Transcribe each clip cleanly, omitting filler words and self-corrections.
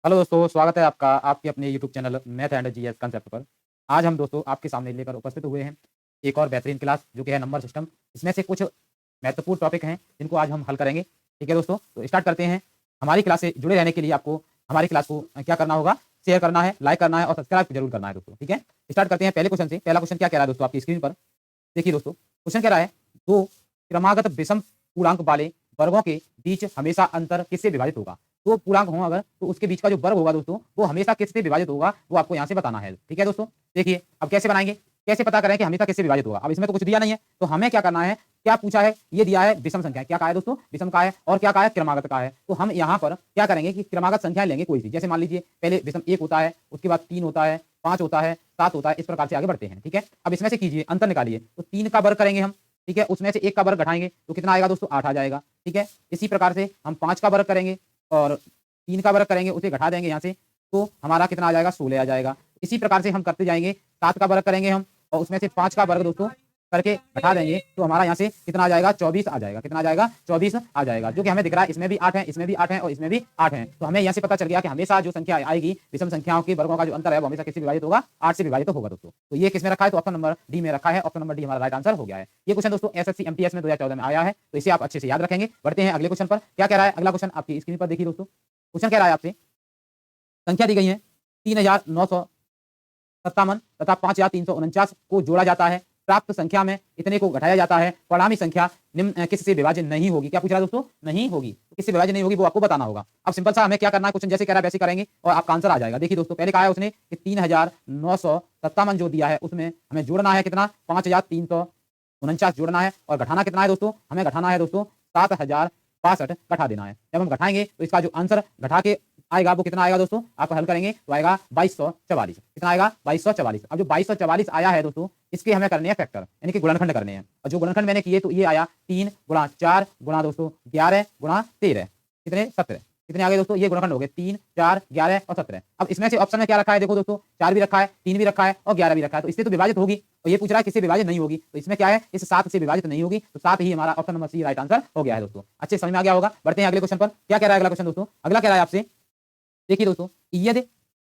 Hello दोस्तों, स्वागत है आपका आपके अपने YouTube channel math and GS concept पर। आज हम दोस्तों आपके सामने लेकर उपस्थित हुए हैं एक और बेहतरीन क्लास जो कि है नंबर सिस्टम। इसमें से कुछ महत्वपूर्ण टॉपिक हैं जिनको आज हम हल करेंगे। ठीक है दोस्तों, तो स्टार्ट करते हैं। हमारी क्लास से जुड़े रहने के लिए आपको हमारी क्लास को क्या करना होगा, शेयर करना है, लाइक करना है और सब्सक्राइब जरूर करना है दोस्तों। ठीक है, स्टार्ट करते हैं पहले क्वेश्चन से। पहला क्वेश्चन क्या कह रहा है दोस्तों आपकी स्क्रीन पर देखिए दोस्तों। क्वेश्चन कह रहा है दो क्रमागत विषम पूर्णांक वाले वर्गों के बीच हमेशा अंतर किससे विभाजित होगा। दो पूर्णांक हो अगर तो उसके बीच का जो वर्ग होगा दोस्तों वो हमेशा किससे विभाजित होगा, वो आपको यहाँ से बताना है। ठीक है दोस्तों, देखिए अब कैसे बनाएंगे, कैसे पता करें कि हमेशा किससे विभाजित होगा। अब इसमें तो कुछ दिया नहीं है, तो हमें क्या करना है, क्या पूछा है, ये दिया है विषम संख्या। क्या कहा है दोस्तों, विषम का है और क्या कहा है, क्रमागत का है। तो हम यहाँ पर क्या करेंगे कि क्रमागत संख्या लेंगे कोई सी। जैसे मान लीजिए पहले विषम 1 होता है, उसके बाद 3 होता है, 5 होता है, 7 होता है, इस प्रकार से आगे बढ़ते हैं। ठीक है, अब इसमें से कीजिए अंतर निकालिए। तो 3 का वर्ग करेंगे हम, ठीक है, उसमें से 1 का वर्ग घटाएंगे तो कितना आएगा दोस्तों, 8 आ जाएगा। ठीक है, इसी प्रकार से हम 5 का वर्ग करेंगे और 3 का वर्ग करेंगे, उसे घटा देंगे यहाँ से, तो हमारा कितना आ जाएगा, 16 आ जाएगा। इसी प्रकार से हम करते जाएंगे, 7 का वर्ग करेंगे हम और उसमें से 5 का वर्ग दोस्तों करके घटा देंगे तो हमारा यहाँ से कितना आ जाएगा, 24 आ जाएगा। कितना आ जाएगा, 24 आ जाएगा, जो कि हमें दिख रहा है। इसमें भी 8 है, इसमें भी 8 है और इसमें भी 8 है। तो हमें यहाँ से पता चल गया कि हमेशा जो संख्या आएगी विषम संख्याओं के वर्गों का जो अंतर है वो हमेशा किससे विभाजित होगा, 8 से विभाजित होगा दोस्तों। तो ये किसमें रखा है, तो ऑप्शन नंबर डी में रखा है। ऑप्शन नंबर डी हमारा राइट आंसर हो गया है। ये क्वेश्चन दोस्तों एसएससी एमटीएस में 2014 में आया है, तो इसे आप अच्छे से याद रखेंगे। बढ़ते हैं अगले क्वेश्चन पर। क्या कह रहा है अगला क्वेश्चन आपकी स्क्रीन पर देखिए दोस्तों। क्वेश्चन कह रहा है आपसे, संख्या दी गई है 3957 तथा 5349 को जोड़ा जाता है, प्राप्त संख्या में इतने को घटाया जाता है, परिणामी संख्या निम्न किससे विभाजित नहीं होगी। क्या पूछ रहा है दोस्तों, नहीं होगी, तो किससे विभाजित नहीं होगी वो आपको बताना होगा। अब सिंपल सा हमें क्या करना है, क्वेश्चन जैसे कह रहा है वैसे करेंगे और आपका आंसर आ जाएगा। देखिए दोस्तों पहले कहा है उसने कि 3957 जो दिया है उसमें हमें जोड़ना है कितना, 5349 जोड़ना है और घटाना कितना है दोस्तों, हमें घटाना है दोस्तों 7062 घटा देना है। जब हम घटाएंगे तो इसका जो आंसर घटा के आएगा वो कितना आएगा दोस्तों, आप हल करेंगे तो आएगा 2244। कितना आएगा, 2244। अब जो 2244 आया है दोस्तों इसके हमें करने हैं फैक्टर, यानी कि गुणनखंड करने हैं। और जो गुणनखंड मैंने किए तो ये आया 3 गुणा 4 गुणा दोस्तों 11 गुणा 13, कितने 17। कितने आ गए दोस्तों, ये गुणनखंड हो गए 3 4 11 और 17। अब इसमें से ऑप्शन में क्या रखा है, देखो दोस्तों 4 भी रखा है, 3 भी रखा है और 11 भी रखा है, तो इससे तो विभाजित होगी। और ये पूछ रहा है किससे विभाजित नहीं होगी, तो इसमें क्या है, इस 7 से विभाजित नहीं होगी, तो 7 ही हमारा option number C right answer हो गया है दोस्तों। अच्छे समझ में आ गया होगा। बढ़ते हैं अगले क्वेश्चन पर। क्या कह रहा है अगला क्वेश्चन दोस्तों, अगला कह रहा है आपसे, देखिए दोस्तों यदि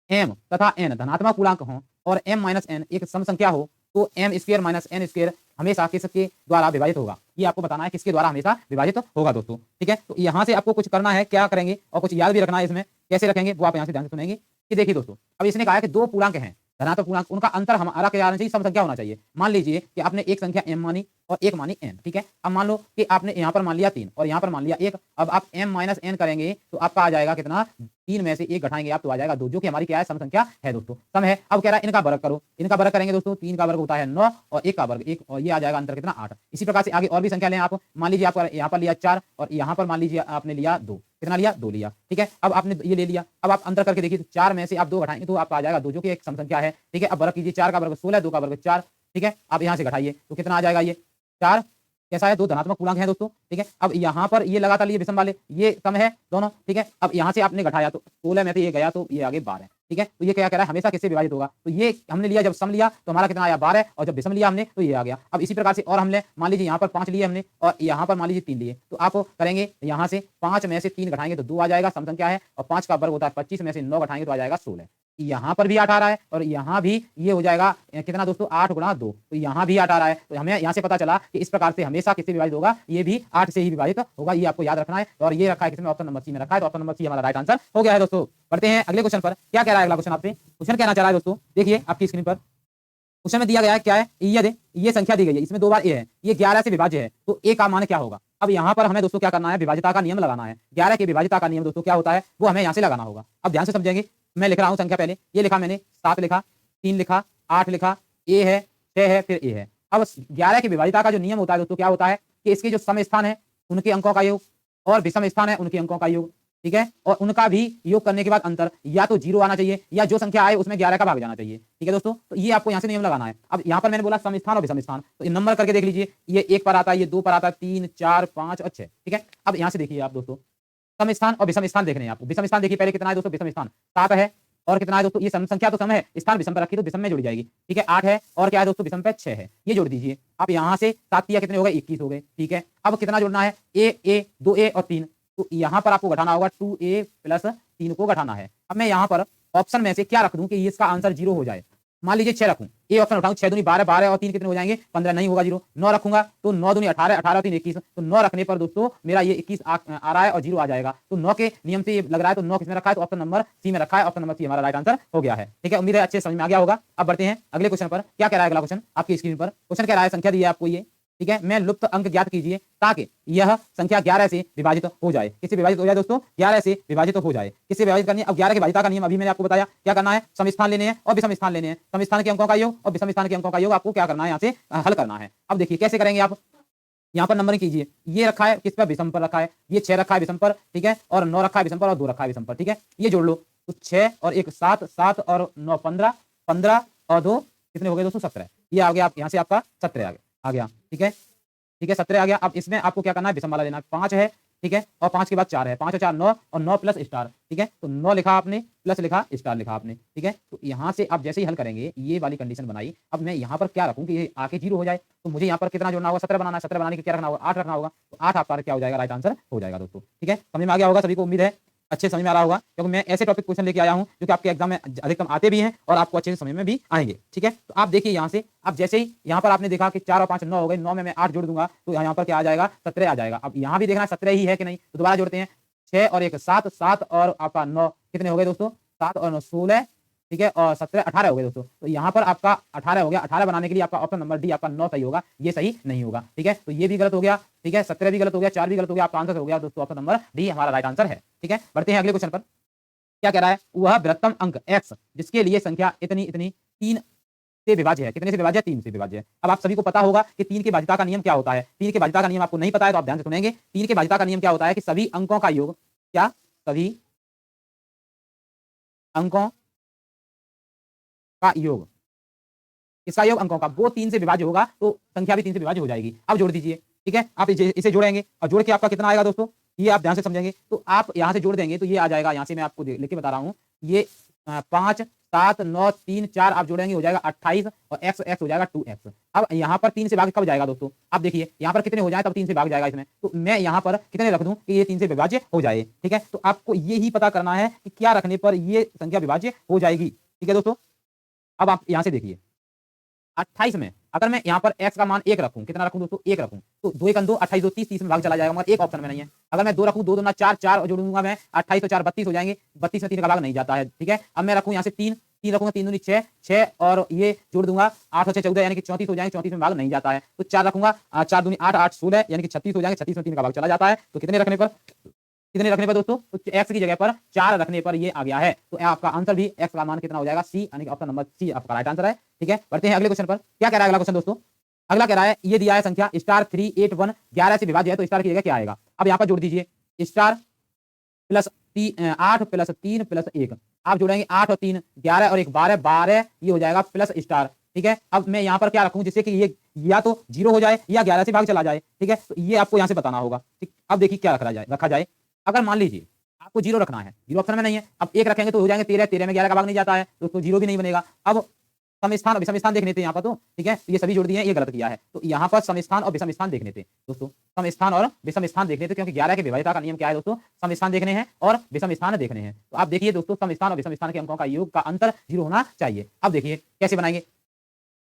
m तथा n धनात्मक पूर्णांक हो और m माइनस n एक सम संख्या हो तो m square minus n square हमेशा किसके द्वारा विभाजित होगा। ये आपको बताना है किसके द्वारा हमेशा विभाजित होगा दोस्तों। ठीक है, तो यहाँ से आपको कुछ करना है, क्या करेंगे और कुछ याद भी रखना है। इसमें कैसे रखेंगे वो आप यहाँ से ध्यान से सुनेंगे कि देखिए दोस्तों अब इसने कहा है कि दो पूर्णांक हैं धनात्मक पूर्णांक, उनका अंतर हमारा क्या आना चाहिए, सम संख्या होना चाहिए। मान लीजिए कि आपने एक संख्या m मानी और एक मानी n। ठीक है, अब मान लो कि आपने यहाँ पर मान लिया 3 और यहाँ पर मान लिया 1। अब आप m माइनस n करेंगे तो आपका आ जाएगा कितना, 3 में से 1 घटाएंगे आप तो आ जाएगा 2, जो कि हमारी क्या है, सम संख्या है दोस्तों, सम है। अब कह रहा है इनका वर्ग करो, इनका वर्ग करेंगे दोस्तों, 3 का वर्ग होता है 9 और 1 का वर्ग 1 और ये आ जाएगा अंतर कितना, 8। इसी प्रकार से आगे और भी संख्या लें आप, मान लीजिए आपका यहाँ पर लिया 4 और यहाँ पर मान लीजिए आपने लिया 2। कितना लिया, 2 लिया। ठीक है, अब आपने ये ले लिया, अब आप अंतर करके देखिए तो 4 में से आप 2 घटाएंगे तो आपका आ जाएगा 2, जो कि एक सम संख्या है। ठीक है, अब वर्ग कीजिए, 4 का वर्ग 16, 2 का वर्ग 4। ठीक है, आप यहाँ से घटाइए तो कितना आ जाएगा, ये 4 कैसा है, 2 धनात्मक पूर्णांक है दोस्तों। ठीक है, अब यहाँ पर ये लगातार लिए विषम वाले, ये सम है दोनों। ठीक है, अब यहाँ से आपने घटाया तो 16 में से ये गया तो ये आगे 12। ठीक है, तो ये क्या कह रहा है, हमेशा किससे विभाजित होगा, तो ये हमने लिया जब सम लिया तो हमारा कितना आया 12 और जब विषम लिया हमने तो ये आ गया। अब इसी प्रकार से और हमने मान लीजिए यहाँ पर 5 लिए हमने और यहाँ पर मान लीजिए 3 लिए, तो आप करेंगे यहाँ से 5 में से 3 घटाएंगे तो 2 आ जाएगा, सम संख्या है। और 5 का वर्ग होता है 25 में से 9 घटाएंगे तो आ जाएगा 16। यहाँ पर भी 8 आ रहा है और यहाँ भी ये हो जाएगा कितना दोस्तों, 8 गुणा 2, तो यहाँ भी 8 आ रहा है। तो हमें यहाँ से पता चला कि इस प्रकार से हमेशा किससे विभाजित होगा, ये भी 8 से ही विभाजित होगा। ये आपको याद रखना है और ये रखा है किसमें, ऑप्शन नंबर सी में रखा है, तो ऑप्शन नंबर सी हमारा राइट आंसर हो गया है दोस्तों। बढ़ते हैं अगले क्वेश्चन पर। क्या कह रहा है अगला क्वेश्चन आपसे, क्वेश्चन कहना चाह रहा है दोस्तों, देखिए आपकी स्क्रीन पर क्वेश्चन में दिया गया है क्या है, यदि ये संख्या दी गई है, इसमें 2 बार ए है, ये 11 से विभाज्य है तो ए का मान क्या होगा। अब यहाँ पर हमें दोस्तों क्या करना है, विभाजिता का नियम लगाना है। 11 के विभाजिता का नियम दोस्तों क्या होता है वो हमें यहाँ से लगाना होगा। अब ध्यान से समझेंगे, मैं लिख रहा हूँ संख्या, पहले ये लिखा मैंने, 7 लिखा, 3 लिखा, 8 लिखा, ए है, 6 है, फिर ए है। अब 11 की विभाजिता का जो नियम होता है दोस्तों क्या होता है कि इसके जो सम स्थान है उनके अंकों का योग और विषम स्थान है उनके अंकों का योग। ठीक है, और उनका भी योग करने के बाद अंतर या तो 0 आना चाहिए या जो संख्या आए उसमें 11 का भाग जाना चाहिए। ठीक है दोस्तों, तो ये आपको यहाँ से नियम लगाना है। अब यहाँ पर मैंने बोला सम स्थान और विषम स्थान, तो ये नंबर करके देख लीजिए, ये 1 पर आता है, ये 2 पर आता है, 3 4 5 और 6। ठीक है, अब यहाँ से देखिए आप दोस्तों, सम स्थान और विषम स्थान देखने हैं आपको। विषम स्थान देखिए पहले कितना है दोस्तों, विषम स्थान 7 है और कितना है दोस्तों, ये सम संख्या तो सम है, स्थान विषम पर रखी तो विषम में जुड़ जाएगी। ठीक है, 8 है और क्या है दोस्तों, विषम पे 6 है, ये जोड़ दीजिए। अब यहाँ से 7 तिया कितने हो गए, 21 हो गए। ठीक है, अब कितना जोड़ना है, ए 2 ए और 3, तो यहाँ पर आपको घटाना होगा 2a प्लस 3 को घटाना है। अब मैं यहाँ पर ऑप्शन में से क्या रख दूं कि इसका आंसर 0 हो जाए। मान लीजिए 6 रखूं, ये ऑप्शन उठाऊं, 6 दूनी 12, 12 और 3 कितने हो जाएंगे 15, नहीं होगा 0। 9 रखूंगा तो 9 दूनी 18, 18 और 3 21, तो 9 रखने पर दोस्तों मेरा ये 21 आ रहा है और 0 आ जाएगा। तो 9 के नियम से ये लग रहा है, तो 9 किसमें रखा है, तो ऑप्शन नंबर सी में रखा है। ऑप्शन नंबर सी हमारा राइट आंसर हो गया है। ठीक है, उम्मीद है अच्छे समझ में आ गया होगा। अब बढ़ते हैं अगले क्वेश्चन पर। क्या कह रहा है अगला क्वेश्चन आपकी स्क्रीन पर? क्वेश्चन कह रहा है, संख्या दी है आपको ये, ठीक है, मैं लुप्त अंक ज्ञात कीजिए ताकि यह संख्या 11 से विभाजित हो जाए। किससे विभाजित हो जाए दोस्तों? 11 से विभाजित हो जाए। किससे विभाजित करनी है? अब 11 के भाजिता का नियम अभी मैंने आपको बताया, क्या करना है, सम स्थान लेने हैं और विषम स्थान लेने हैं। सम स्थान के अंकों का योग और विषम स्थान के अंकों का योग आपको क्या करना है, यहाँ से हल करना है। अब देखिए कैसे करेंगे आप, यहाँ पर नंबरिंग कीजिए। ये रखा है किस पर, विषम पर रखा है, ये 6 रखा है विषम पर, ठीक है, और 9 रखा है विषम पर और 2 रखा है विषम पर, ठीक है। ये जोड़ लो तो 6 और 1 7, 7 और 9 15, 15 और 2 कितने हो गए दोस्तों 17। ये आ गया, आप यहाँ से आपका 17 आ गया, ठीक है, ठीक है 17 आ गया। अब इसमें आपको क्या करना है, विषम वाला लेना है। 5 है, ठीक है, और 5 के बाद 4 है, 5 और 4 9 और 9 प्लस स्टार, ठीक है, तो 9 लिखा आपने, प्लस लिखा, स्टार लिखा आपने, ठीक है। तो यहाँ से आप जैसे ही हल करेंगे ये वाली कंडीशन बनाई। अब मैं यहाँ पर क्या रखूँ कि ये आके 0 हो जाए, तो मुझे यहाँ पर कितना जोड़ना होगा, 17 बनाना है। 17 बनाने के क्या रखना होगा, 8 रखना होगा। तो 8 आपका क्या हो जाएगा, राइट आंसर हो जाएगा दोस्तों। ठीक है, समझ में आ गया होगा सभी को, उम्मीद है अच्छे समझ में आ रहा होगा, क्योंकि मैं ऐसे टॉपिक क्वेश्चन लेके आया हूं जो कि आपके एग्जाम में अधिकतम आते भी हैं और आपको अच्छे से समझ में भी आएंगे। ठीक है, तो आप देखिए यहाँ से, आप जैसे ही यहाँ पर आपने देखा कि 4 और 5 9 हो गए, 9 में मैं 8 जोड़ दूंगा तो यहाँ पर क्या आ जाएगा, 17 आ जाएगा। अब यहाँ भी देखना 17 ही है कि नहीं, तो दोबारा जोड़ते हैं। 6 और 1 7, 7 और आपका 9 कितने हो गए दोस्तों, 7 और 9 16, ठीक है, और 17 18 हो गए दोस्तों। तो यहाँ पर आपका 18 हो गया। 18 बनाने के लिए आपका ऑप्शन नंबर डी आपका 9 सही होगा, ये सही नहीं होगा। ठीक है, तो ये भी गलत हो गया, ठीक है, 17 भी गलत हो गया, 4 भी गलत हो गया, आपका आंसर हो गया दोस्तों ऑप्शन नंबर डी हमारा राइट आंसर है। ठीक है, बढ़ते हैं अगले क्वेश्चन पर। क्या कह रहा है, वह बृहत्तम अंक x जिसके लिए संख्या इतनी इतनी 3 से विभाज्य है। कितने से विभाज्य है, 3 से विभाज्य है। अब आप सभी को पता होगा कि 3 के भाजिता का नियम क्या होता है। 3 के भाजिता का नियम आपको नहीं पता है तो आप ध्यान से सुनेंगे। 3 के भाजिता का नियम क्या होता है कि सभी अंकों का योग, क्या, सभी अंकों का योग, इसका योग अंकों का वो 3 से विभाज्य होगा तो संख्या भी 3 से विभाज्य हो जाएगी। अब जोड़ दीजिए, ठीक है, आप इसे जोड़ेंगे और जोड़ के आपका कितना आएगा दोस्तों, ये आप ध्यान से समझेंगे। तो आप यहाँ से जोड़ देंगे तो ये आ जाएगा, यहाँ से मैं आपको लिख के बता रहा हूँ, ये 5 7 9 3 4 आप जोड़ेंगे हो जाएगा 28 और x हो जाएगा 2x। अब यहाँ पर 3 से भाग कब जाएगा दोस्तों, आप देखिए यहाँ पर कितने हो जाए तब 3 से भाग जाएगा इसमें। तो मैं यहाँ पर कितने रख दूं कि ये 3 से विभाज्य हो जाए। ठीक है, तो आपको ये ही पता करना है कि क्या रखने पर ये संख्या विभाज्य हो जाएगी। ठीक है दोस्तों, अब आप यहाँ से देखिए 28 में अगर मैं यहाँ पर x का मान 1 रखूं, कितना रखूं दोस्तों, 1 रखूं, तो 2 1 2 28 2 30 30 में भाग चला जाएगा, मगर एक ऑप्शन में नहीं है। अगर मैं 2 रखूं, 2 2 4 4 जोड़ूंगा मैं, 28 और 4 32 हो जाएंगे, 32 में 3 का भाग नहीं जाता है। ठीक है, अब मैं रखूं यहाँ से 3 3 रखूंगा, 3 दूनी 6 6 और ये जोड़ दूंगा 8 और 6 14 यानी कि 34 हो जाएंगे, 34 में भाग नहीं जाता है। तो 4 रखूंगा, 4 दूनी 8 8 16 यानी कि 36 हो जाएंगे, 36 में 3 का भाग चला जाता है। तो कितने रखने पर, कितने रखने पर दोस्तों, तो x की जगह पर 4 रखने पर ये आ गया है। तो आपका आंसर भी x का मान कितना हो जाएगा, सी, यानी कि ऑप्शन नंबर सी आपका राइट आंसर है। ठीक है, बढ़ते हैं अगले क्वेश्चन पर। क्या कह रहा है अगला क्वेश्चन दोस्तों, अगला कह रहा है ये दिया है संख्या स्टार 3 8 1 11 से विभाज्य है, तो स्टार की जगह क्या आएगा। अब यहाँ पर जोड़ दीजिए, स्टार प्लस 8 प्लस 3 प्लस 1, आप जोड़ेंगे 8 और 3 11 और 1 12 12, ये हो जाएगा प्लस स्टार। ठीक है, अब मैं यहाँ पर क्या रखूं जिससे कि ये या तो 0 हो जाए या 11 से भाग चला जाए। ठीक है, तो ये आपको यहाँ से बताना होगा। ठीक, अब देखिए क्या रखा जाए। अगर मान लीजिए आपको 0 रखना है, 0 ऑप्शन में नहीं है, अब 1 रखेंगे तो हो जाएंगे 13, 13 में 11 का भाग नहीं जाता है तो 0 भी नहीं बनेगा। अब सम स्थान और विषम स्थान देखने थे यहाँ पर, तो ठीक है, ये सभी जोड़ दिए हैं, ये गलत किया है। तो यहाँ पर सम स्थान और विषम स्थान देखने थे दोस्तों, सम स्थान और विषम स्थान देखने थे, क्योंकि 11 के विभाज्यता का नियम क्या है दोस्तों, सम स्थान देखने हैं और विषम स्थान देखने हैं। तो आप देखिए दोस्तों, सम स्थान और विषम स्थान के अंकों का योग का अंतर 0 होना चाहिए। अब देखिए कैसे बनाएंगे,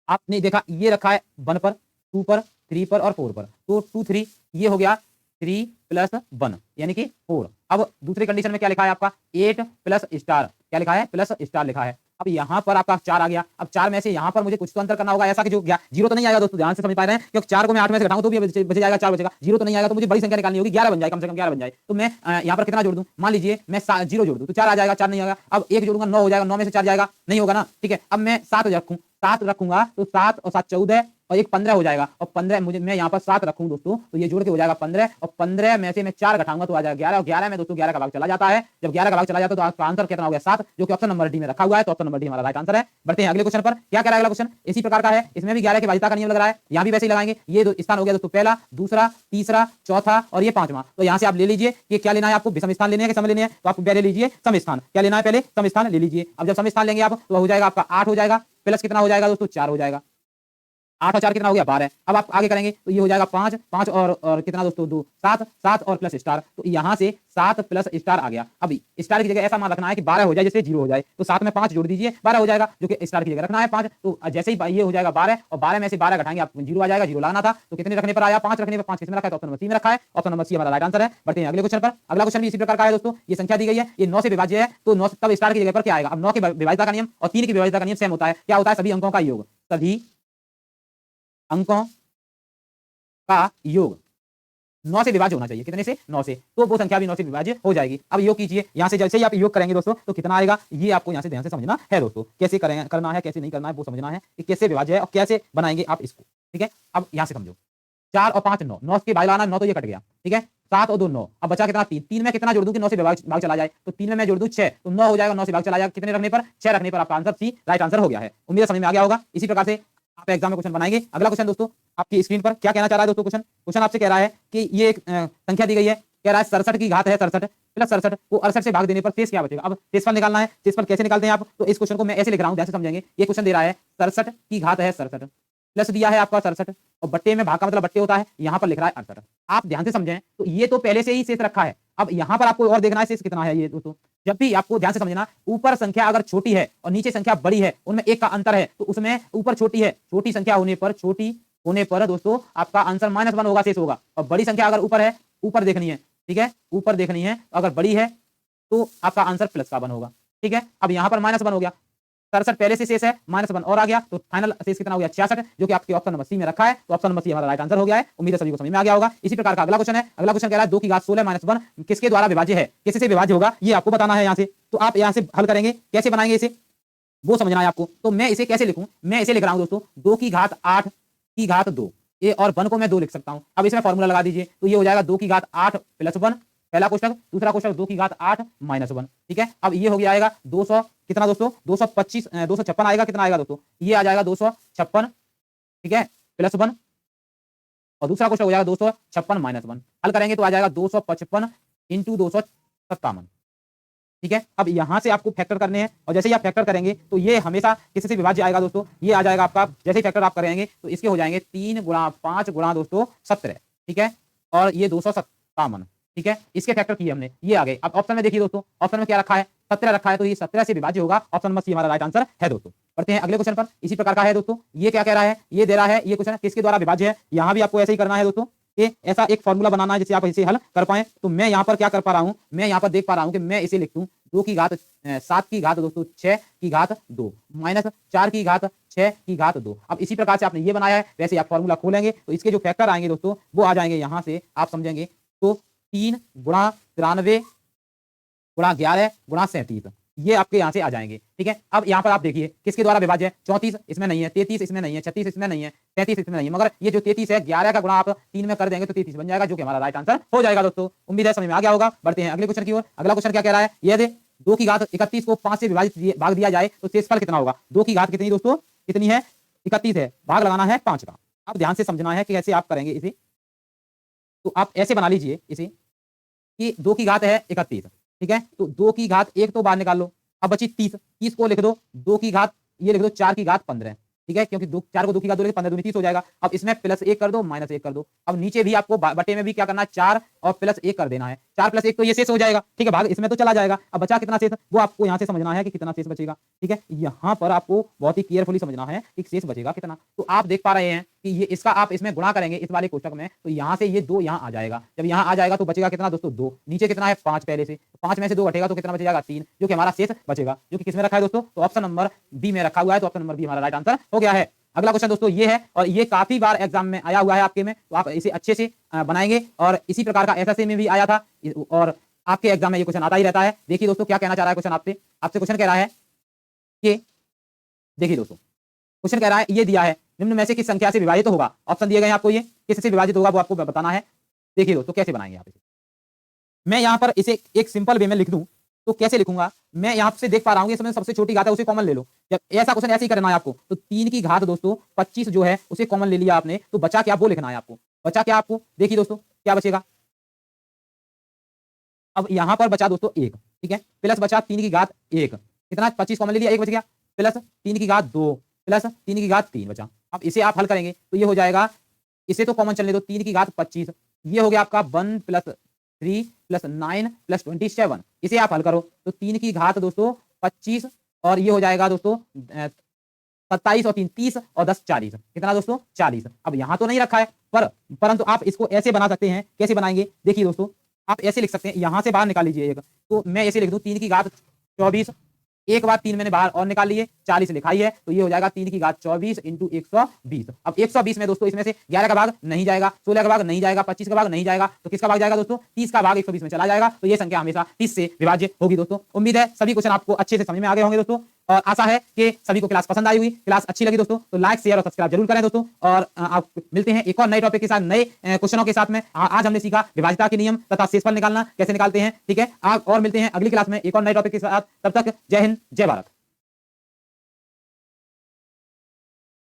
आपने देखा ये रखा है 1 पर, 2 पर, 3 पर और 4 पर, तो 2 3 ये हो गया 3 प्लस 1 यानी कि 4। अब दूसरी कंडीशन में क्या लिखा है आपका 8 प्लस स्टार, क्या लिखा है, प्लस स्टार लिखा है। अब यहाँ पर आपका 4 आ गया। अब 4 में से यहाँ पर मुझे कुछ तो अंतर करना होगा, ऐसा कि जो 0 तो नहीं आएगा दोस्तों, ध्यान से समझ पा रहे हैं, क्योंकि 4 को मैं 8 में से घटाऊं तो भी बच जाएगा, 4 बचेगा, 0 तो नहीं आएगा, तो मुझे बड़ी संख्या निकालनी होगी, 11 बन जाए, कम से कम 11 बन जाए। तो मैं यहाँ पर कितना जोड़ दूं, मान लीजिए मैं 0 जोड़ दूं तो 4 आ जाएगा, 4 नहीं आएगा। अब 1 जोड़ूंगा 9 हो जाएगा, 9 में से 4 जाएगा, नहीं होगा ना। ठीक है, अब मैं 7 रखूं, 7 रखूंगा तो 7 और 7 14 और 1 15 हो जाएगा, और 15 मुझे मैं यहाँ पर 7 रखूं दोस्तों तो ये जोड़ के हो जाएगा 15, और 15 में से मैं 4 घटाऊंगा तो आ जाएगा 11, और 11 में दोस्तों 11 का भाग चला जाता है। जब 11 का भाग चला जाता है तो आपका आंसर कितना हो गया 7, जो कि ऑप्शन नंबर डी में रखा हुआ है। तो ऑप्शन नंबर डी हमारा राइट आंसर है। बढ़ते हैं अगले क्वेश्चन पर। क्या कह रहा है अगला क्वेश्चन, इसी प्रकार का है, इसमें भी 11 के भाजिता का नियम लग रहा है, यहाँ भी वैसे ही लगाएंगे। ये स्थान हो गया दोस्तों पहला, दूसरा, तीसरा, चौथा और ये 5वां। तो यहाँ से आप ले लीजिए कि क्या लेना है आपको, विषम स्थान लेने हैं कि सम लेने हैं, तो आप पहले लीजिए सम स्थान। क्या लेना है, पहले सम स्थान ले लीजिए। अब जब सम स्थान लेंगे आप तो हो जाएगा आपका 8 हो जाएगा, प्लस कितना हो जाएगा दोस्तों 4 हो जाएगा। 8 और 4 कितना हो गया 12। अब आप आगे करेंगे तो ये हो जाएगा 5 5 और कितना दोस्तों 2 7 7 और प्लस स्टार, तो यहाँ से 7 प्लस स्टार आ गया। अब स्टार की जगह ऐसा मान रखना है कि 12 हो जाए जिससे 0 हो जाए, तो 7 में 5 जोड़ दीजिए 12 हो जाएगा, जो कि स्टार की जगह रखना है 5। तो जैसे ही ये हो जाएगा 12 और 12 में से 12 घटाएंगे आप 0 आ जाएगा, 0 लाना था तो कितने रखने पर आया 5 रखने पर 5 किसमें रखा है तो ऑप्शन नंबर सी में रखा है। ऑप्शन नंबर सी हमारा राइट आंसर है। बढ़ते हैं अगले क्वेश्चन पर। अगला क्वेश्चन भी इसी प्रकार का है दोस्तों। ये संख्या दी गई है, ये 9 से विभाज्य है, तो 9 तब स्टार की जगह पर क्या आएगा। अब 9 की विभाज्यता का नियम और 3 की विभाज्यता का नियम सेम होता है। क्या होता है, सभी अंकों का योग, सभी अंकों का योग 9 से विभाज्य होना चाहिए। कितने से 9 से, तो वो संख्या भी 9 से विभाज्य हो जाएगी। अब योग कीजिए, यहां से जैसे ही आप योग करेंगे दोस्तों तो कितना आएगा, ये आपको यहां से ध्यान से समझना है दोस्तों। कैसे करना है कैसे नहीं करना है वो समझना है कि कैसे विभाज्य है और कैसे बनाएंगे आप इसको। ठीक है, अब यहां से समझो 4 और 5 9, 9 के भाग लगाना 9 तो ये कट गया। ठीक है, 7 और 2 9, अब बचा कितना 3, 3 में कितना जोड़ दूं कि 9 से भाग चला जाए, तो 3 में मैं जोड़ दूं 6, तो 9 हो जाएगा, 9 से भाग चला जाएगा कितने रखने पर 6 रखने पर। आपका आंसर सी राइट आंसर हो गया है। उम्मीद है समझ में आ गया होगा। इसी प्रकार से आप एग्जाम में क्वेश्चन बनाएंगे। अगला क्वेश्चन दोस्तों आपकी स्क्रीन पर क्या कहना चाह रहा है दोस्तों, क्वेश्चन आपसे कह रहा है कि ये एक संख्या दी गई है, कह रहा है 67 की घात है 67 प्लस 67 को 68 से भाग देने पर शेष क्या बचेगा। अब शेषफल निकालना है, शेषफल कैसे निकालते हैं आप, तो इस क्वेश्चन को मैं ऐसे लिख रहा हूं, ध्यान से समझेंगे। ये क्वेश्चन दे रहा है 67 की घात है 67 प्लस दिया है आपका 67 और बट्टे में भाग का मतलब बट्टे होता है, यहां पर लिख रहा है 68। आप ध्यान से समझें तो ये तो पहले से ही शेष रखा है। अब यहां पर आपको और देखना है शेष कितना है। ये दोस्तों जब भी आपको ध्यान से समझना, ऊपर संख्या अगर छोटी है और नीचे संख्या बड़ी है, उनमें एक का अंतर है, तो उसमें ऊपर छोटी है, छोटी संख्या होने पर दोस्तों आपका आंसर -1 होगा, शेष होगा। और बड़ी संख्या अगर ऊपर है, ऊपर देखनी है, ठीक है, ऊपर देखनी है, अगर बड़ी है तो आपका आंसर +1 होगा। ठीक है, अब यहां पर -1 हो गया, 67 पहले से शेष है, -1 और आ गया, तो फाइनल शेष कितना हो गया 66, जो कि आपके ऑप्शन नंबर सी में रखा है। तो ऑप्शन नंबर सी हमारा राइट आंसर हो गया है। उम्मीद है सभी को समझ में आ गया होगा। इसी प्रकार का अगला क्वेश्चन है। अगला क्वेश्चन कह रहा है 2 की घात 16 -1 किसके द्वारा विभाज्य है, किससे से विभाज्य होगा, ये आपको बताना है यहां से। तो आप यहां से हल करेंगे, कैसे बनाएंगे इसे वो समझना है आपको। तो मैं इसे कैसे लिखूं, मैं इसे लिख रहा हूं दोस्तों 2 की घात 8 की घात 2, ये और 1 को मैं 2 लिख सकता हूं। अब इसमें फॉर्मूला लगा दीजिए, तो ये हो जाएगा 2 की घात 8 प्लस 1, पहला क्वेश्चन। दूसरा क्वेश्चन 2 की घात 8 -1। ठीक है, अब ये हो गया आएगा 200 कितना दोस्तों 255 256 आएगा, कितना आएगा दोस्तों, ये आ जाएगा 256। ठीक है, +1 और दूसरा क्वेश्चन हो जाएगा 256 -1। हल करेंगे तो आ जाएगा 255 × 257। ठीक है, अब यहां से आपको फैक्टर करने हैं और जैसे ही आप फैक्टर करेंगे तो ये हमेशा किसी से विभाज्य आएगा दोस्तों। ये आ जाएगा आपका, जैसे ही फैक्टर आप करेंगे तो इसके हो जाएंगे 3 × 5 × दोस्तों 17। ठीक है, और ये 257। ठीक है, इसके फैक्टर किए हमने, ये आ गए। अब ऑप्शन में देखिए दोस्तों, ऑप्शन में क्या रखा है 17 रखा है, तो ये 17 से विभाज्य होगा। ऑप्शन नंबर सी हमारा राइट आंसर है दोस्तों। बढ़ते हैं अगले क्वेश्चन पर। इसी प्रकार का है दोस्तों, ये क्या कह रहा है, ये दे रहा है, ये क्वेश्चन किसके द्वारा विभाज्य है। यहां भी आपको ऐसे ही करना है दोस्तों, कि ऐसा एक फॉर्मूला बनाना है जिससे आप इसे हल कर पाए। तो मैं यहाँ पर क्या कर पा रहा हूँ, मैं यहाँ पर देख पा रहा हूँ कि मैं इसे लिख दूं 2 की घात 7 की घात दोस्तों 6 की घात 2 -4 की घात 6 की घात 2। अब इसी प्रकार से आपने ये बनाया है, वैसे आप फॉर्मूला खोलेंगे तो इसके जो फैक्टर आएंगे दोस्तों वो आ जाएंगे यहाँ से, आप समझेंगे। तो 3 × 93 × 11 × 37, ये आपके यहाँ से आ जाएंगे। ठीक है, अब यहाँ पर आप देखिए किसके द्वारा विभाज्य है, 34 इसमें नहीं है, 33 इसमें नहीं है, 36 इसमें नहीं है, 33 इसमें नहीं है, मगर ये जो 33 है 11 का गुणा आप 3 में कर देंगे तो 33 बन जाएगा, जो कि हमारा राइट आंसर हो जाएगा दोस्तों। उम्मीद है समझ में आ गया होगा। बढ़ते हैं अगले क्वेश्चन की ओर। अगला क्वेश्चन क्या कह रहा है, ये दे 2 की घात 31 को 5 से विभाजित भाग दिया जाए तो शेषफल कितना होगा। 2 की घात कितनी दोस्तों, कितनी है 31 है, भाग लगाना है 5 का। अब ध्यान से समझना है कि कैसे आप करेंगे इसे। तो आप ऐसे बना लीजिए इसे कि 2 की घात है 31। ठीक है, तो 2 की घात 1 तो बाहर निकाल लो, अब बची 30 को लिख दो, 2 की घात ये लिख दो 4 की घात 15। ठीक है, क्योंकि 4 को 2 की घात 2 15 दूनी 30 हो जाएगा। अब इसमें +1 कर दो, -1 कर दो। अब नीचे भी आपको बटे में भी क्या करना है 4 और +1 कर देना है। 4 + 1 तो ये शेष हो जाएगा। ठीक है, भाग इसमें तो चला जाएगा। अब बचा कितना शेष, वो आपको यहाँ से समझना है कि कितना शेष बचेगा। ठीक है, यहाँ पर आपको बहुत ही केयरफुली समझना है कि शेष बचेगा कितना। तो आप देख पा रहे हैं कि ये इसका आप इसमें गुणा करेंगे इस वाले कोष्टक में, तो यहाँ से ये 2 यहाँ आ जाएगा। जब यहाँ आ जाएगा तो बचेगा कितना दोस्तों 2, नीचे कितना है 5 पहले से, 5 में से 2 घटेगा तो कितना बचेगा 3, जो कि हमारा शेष बचेगा, जो कि किसमें रखा है दोस्तों, तो ऑप्शन नंबर बी में रखा हुआ है। तो ऑप्शन नंबर बी हमारा राइट आंसर हो गया है। अगला क्वेश्चन दोस्तों ये है, और ये काफी बार एग्जाम में आया हुआ है आपके में, तो आप इसे अच्छे से बनाएंगे। और इसी प्रकार का एसएससी में भी आया था और आपके एग्जाम में ये क्वेश्चन आता ही रहता है। देखिए दोस्तों क्या कहना चाह रहा है क्वेश्चन आपसे, आपसे क्वेश्चन कह रहा है कि देखिए दोस्तों, क्वेश्चन कह रहा है ये दिया है निम्न में से किस संख्या से विभाजित होगा। ऑप्शन दिए गए हैं आपको, ये किससे विभाजित होगा वो आपको बताना है। देखिए दोस्तों कैसे बनाएंगे आप इसे। मैं यहाँ पर इसे एक सिंपल वे में लिख दूं तो कैसे लिखूंगा, मैं यहाँ से देख पा रहा हूँ इसमें सबसे छोटी घात है उसे कॉमन ले लो। जब ऐसा क्वेश्चन ऐसे ही करना है आपको, तो 3 की घात दोस्तों 25 जो है उसे कॉमन ले लिया आपने, तो बचा क्या वो लिखना है आपको। बचा क्या आपको, देखिए दोस्तों क्या बचेगा। अब यहाँ पर बचा दोस्तों 1, ठीक है, प्लस बचा 3 की घात 1, कितना 25 कॉमन ले लिया 1 बच गया, प्लस 3 की घात 2, प्लस 3 की घात 3 बचा। अब इसे आप हल करेंगे तो ये हो जाएगा, इसे तो कॉमन चलने दो, 3 की घात 25, ये हो गया आपका 1 + 3 + 9 + 27। इसे आप हल करो तो 3 की घात दोस्तों 25 और ये हो जाएगा दोस्तों 27 और 3 30 और 10 40। कितना दोस्तों 40। अब यहां तो नहीं रखा है परंतु आप इसको ऐसे बना सकते हैं। कैसे बनाएंगे देखिए दोस्तों, आप ऐसे लिख सकते हैं, यहां से बाहर निकाल लीजिए एक, तो मैं ऐसे लिख दूं 3 की घात 24, एक बार 3 मैंने बाहर और निकाल लिए, 40 लिखाई है तो ये हो जाएगा 3 की घात 24 × 120। अब 120 में दोस्तों इसमें से 11 का भाग नहीं जाएगा, 16 का भाग नहीं जाएगा, 25 का भाग नहीं जाएगा, तो किसका भाग जाएगा दोस्तों 30 का भाग 120 में चला जाएगा। तो ये संख्या हमेशा 30 से विभाज्य होगी दोस्तों। उम्मीद है सभी क्वेश्चन आपको अच्छे से समझ में आ गए होंगे दोस्तों, और आशा है कि सभी को क्लास पसंद आई हुई, क्लास अच्छी लगी दोस्तों तो लाइक शेयर और सब्सक्राइब जरूर करें दोस्तों। और आप मिलते हैं एक और नए टॉपिक के साथ, नए क्वेश्चनों के साथ में। आज हमने सीखा विभाज्यता के नियम तथा शेषफल निकालना कैसे निकालते हैं, ठीक है। आप और मिलते हैं अगली क्लास में एक और नए टॉपिक के साथ। तब तक जय हिंद, जय भारत।